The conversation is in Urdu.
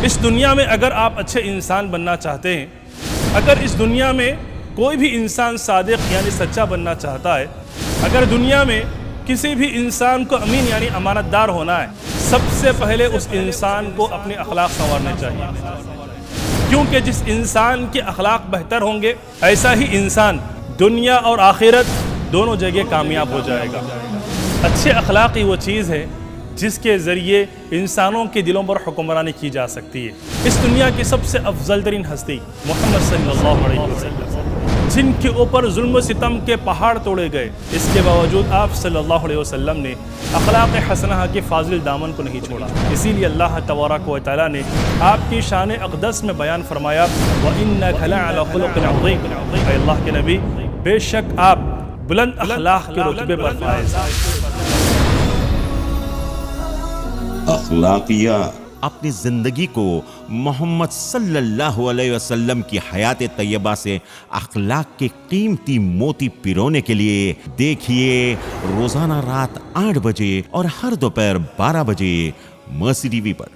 اس دنیا میں اگر آپ اچھے انسان بننا چاہتے ہیں، اگر اس دنیا میں کوئی بھی انسان صادق یعنی سچا بننا چاہتا ہے، اگر دنیا میں کسی بھی انسان کو امین یعنی امانت دار ہونا ہے، سب سے پہلے اس انسان کو اپنے اخلاق سنوارنے چاہیے، کیونکہ جس انسان کے اخلاق بہتر ہوں گے ایسا ہی انسان دنیا اور آخرت دونوں جگہ کامیاب ہو جائے گا۔ اچھے اخلاق ہی وہ چیز ہے جس کے ذریعے انسانوں کے دلوں پر حکمرانی کی جا سکتی ہے۔ اس دنیا کی سب سے افضل ترین ہستی محمد صلی اللہ علیہ وسلم، جن کے اوپر ظلم و ستم کے پہاڑ توڑے گئے، اس کے باوجود آپ صلی اللہ علیہ وسلم نے اخلاق حسنہ کے فاضل دامن کو نہیں چھوڑا۔ اسی لیے اللہ تبارک و تعالیٰ نے آپ کی شان اقدس میں بیان فرمایا وَإِنَّكَ لَعَلَىٰ خُلُقٍ عَظِيمٍ، اے اللہ کے نبی بے شک آپ بلند اخلاق کے رتبے پر فائز ہیں۔ اخلاقیات اپنی زندگی کو محمد صلی اللہ علیہ وسلم کی حیات طیبہ سے اخلاق کے قیمتی موتی پیرونے کے لیے دیکھیے روزانہ رات 8 بجے اور ہر دوپہر 12 بجے مرسی ٹی وی پر۔